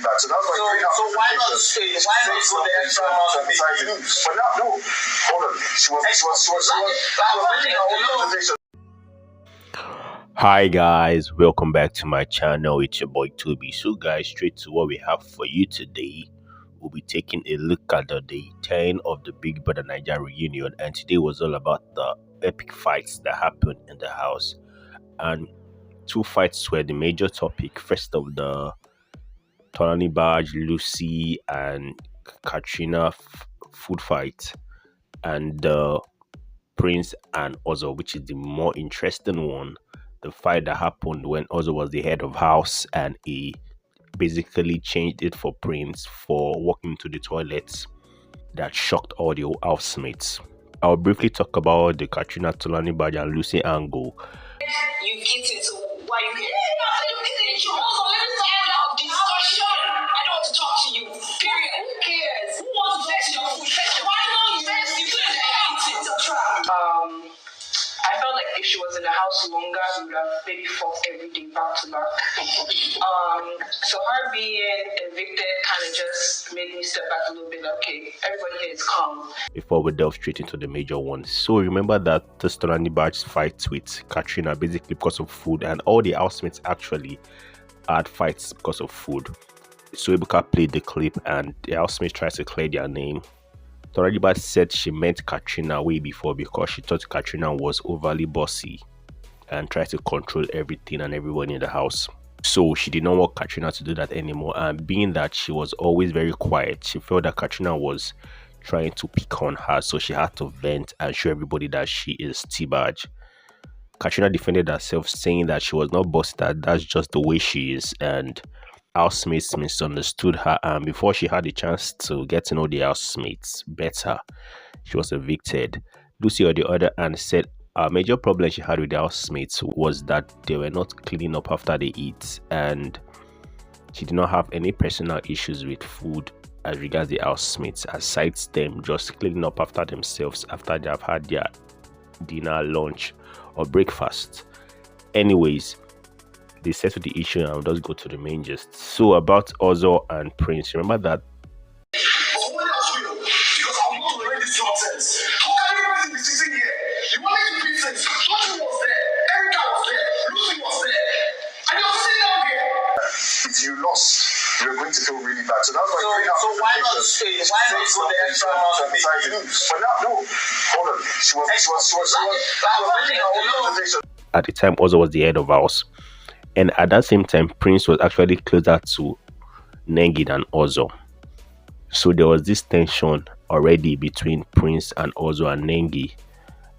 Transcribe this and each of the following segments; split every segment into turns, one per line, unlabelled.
bad. So that was like
so why not say? Why not go the extra mile to make you lose?
But now, no, hold on. She was
Hi guys, welcome back to my channel. It's your boy Toby. So guys, straight to what we have for you today. We'll be taking a look at the day 10 of the Big Brother Naija reunion, and today was all about the epic fights that happened in the house. And two fights were the major topic. First of the Tolani Baj, Lucy and Katrina food fight, and the Prince and Ozo, which is the more interesting one. The fight that happened when Ozo was the head of house and he basically changed it for Prince for walking to the toilets. That shocked all the housemates. I'll briefly talk about the Katrina, Tolani Baj and Lucy angle.
You get into why you get into discussion. I don't want to talk to you. Period. Who cares? Who wants to fetch your food? Why don't you fetch the food? I felt like if she was in the house longer, we would have maybe fought every day back to back. So her being evicted kind of just made me step back a little bit. Okay, everybody here is calm.
Before we delve straight into the major ones, so remember that the Tolani Baj fight with Katrina basically because of food, and all the housemates actually had fights because of food. So Ebuka played the clip and the housemates tried to clear their name. Tolani Baj said she meant Katrina way before because she thought Katrina was overly bossy and tried to control everything and everyone in the house. So she did not want Katrina to do that anymore, and being that she was always very quiet, she felt that Katrina was trying to pick on her, so she had to vent and show everybody that she is T-Baj. Katrina defended herself, saying that she was not bossy, that's just the way she is, and housemates misunderstood her, and before she had the chance to get to know the housemates better, she was evicted. Lucy, on the other hand, said a major problem she had with the housemates was that they were not cleaning up after they eat, and she did not have any personal issues with food as regards the housemates, aside them just cleaning up after themselves after they have had their dinner, lunch or breakfast. Anyways, they settled the issue, and I'll just go to the main gist. So about Ozo and Prince, remember that
if you lost, you're going to feel really bad. So that was like
so why not say? Why not go the extra mile to make you lose?
But now, no, hold on. She was
at the time Ozo was the head of house, and at that same time Prince was actually closer to Nengi than Ozo. So there was this tension already between Prince and Ozo and Nengi,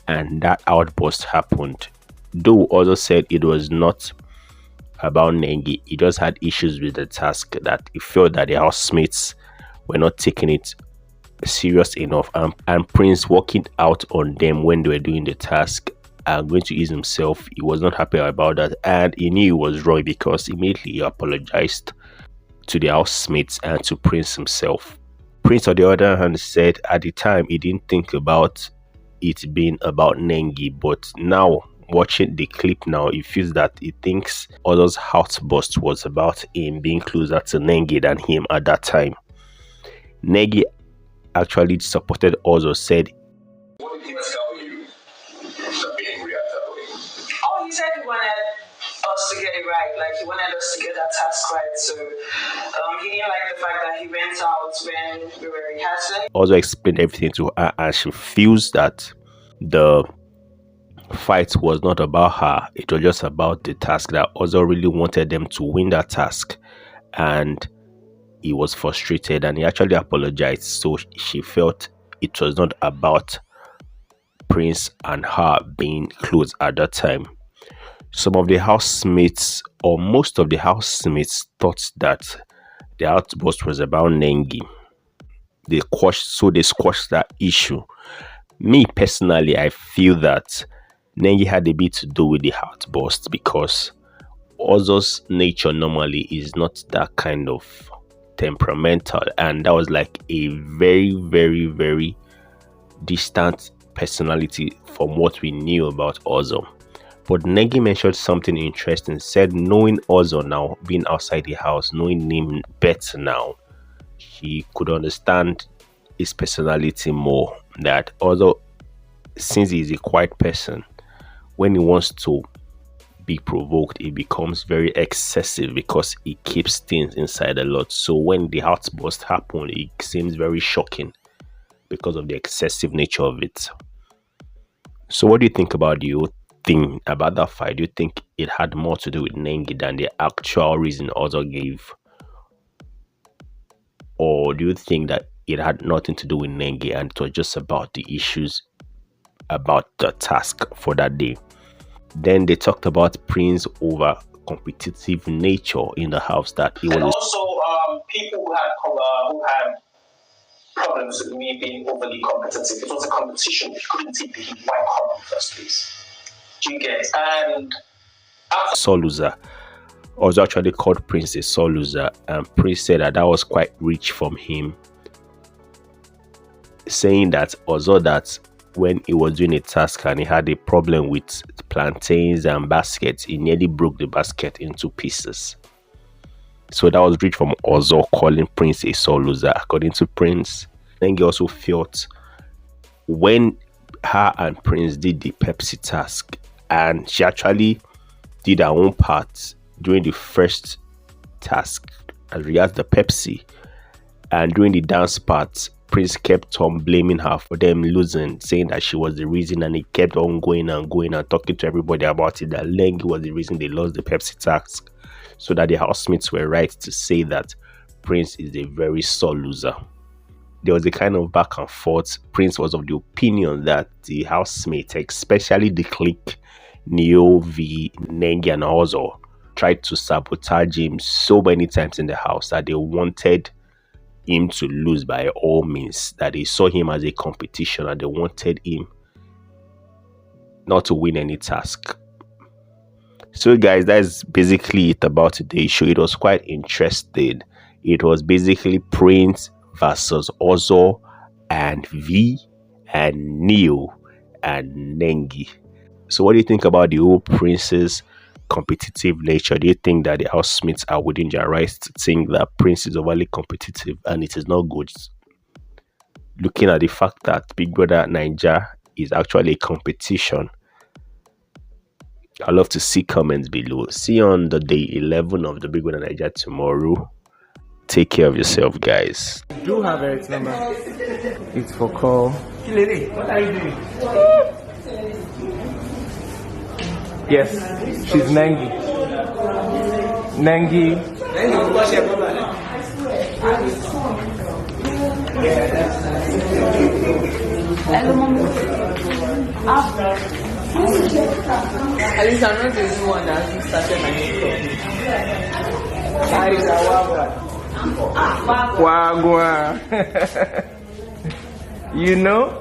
and that outburst happened. Though Ozo said it was not about Nengi, he just had issues with the task, that he felt that the housemates were not taking it serious enough, and Prince walking out on them when they were doing the task and going to ease himself, he was not happy about that, and he knew he was wrong because immediately he apologized to the housemates and to Prince himself. Prince, on the other hand, said at the time he didn't think about it being about Nengi, but now watching the clip now, he feels that he thinks Ozo's outburst was about him being closer to Nengi than him at that time. Nengi actually supported Ozo, said,
"What did he tell you that made him react that way?"
Oh, he said he wanted us to get it right. Like, he wanted us to get that task right. So he didn't like the fact that he went out when we were rehearsing.
Ozo explained everything to her, and she feels that the fight was not about her, it was just about the task, that Ozo really wanted them to win that task, and he was frustrated and he actually apologized. So she felt it was not about Prince and her being close at that time. Some of the housemates, or most of the housemates, thought that the outburst was about Nengi. They squashed that issue. Me personally, I feel that Nengi had a bit to do with the outburst because Ozo's nature normally is not that kind of temperamental, and that was like a very, very, very distant personality from what we knew about Ozo. But Nengi mentioned something interesting, said knowing Ozo now, being outside the house, knowing him better now, she could understand his personality more. That although since he's a quiet person, when he wants to be provoked, it becomes very excessive because he keeps things inside a lot. So when the outburst happens, it seems very shocking because of the excessive nature of it. So what do you think about the whole thing about that fight? Do you think it had more to do with Nengi than the actual reason Ozo gave? Or do you think that it had nothing to do with Nengi and it was just about the issues about the task for that day? Then they talked about Prince over competitive nature in the house, that he was.
And also, people who had problems with me being overly competitive. It was a competition. You couldn't take the heat. Why come in the first place? Do you get? And after
Sore loser. Was actually called Prince a sore loser, and Prince said that was quite rich from him, saying that also that when he was doing a task and he had a problem with plantains and baskets, he nearly broke the basket into pieces. So that was rich from Ozo calling Prince a sore loser. According to Prince, Nengi also felt when her and Prince did the Pepsi task, and she actually did her own part during the first task as regards the Pepsi, and during the dance part, Prince kept on blaming her for them losing, saying that she was the reason, and he kept on going and talking to everybody about it, that Nengi was the reason they lost the Pepsi task, so that the housemates were right to say that Prince is a very sore loser. There was a kind of back and forth. Prince was of the opinion that the housemates, especially the clique Neo, V, Nengi and Ozo, tried to sabotage him so many times in the house that they wanted him to lose by all means, that they saw him as a competition and they wanted him not to win any task. So guys, that's basically it about today's show. It was quite interesting. It was basically Prince versus Ozo and V and Neo and Nengi. So what do you think about the whole Prince's competitive nature? Do you think that the housemates are within their rights to think that Prince is overly competitive and it is not good? Looking at the fact that Big Brother Naija is actually a competition. I'd love to see comments below. See you on the day 11 of the Big Brother Naija tomorrow. Take care of yourself, guys.
Do have a number. It's for call. What are you doing? Yes, she's Nengi. Nengi.
At least I'm not the only one that hasn't started my new topic.
Wagwa. You know?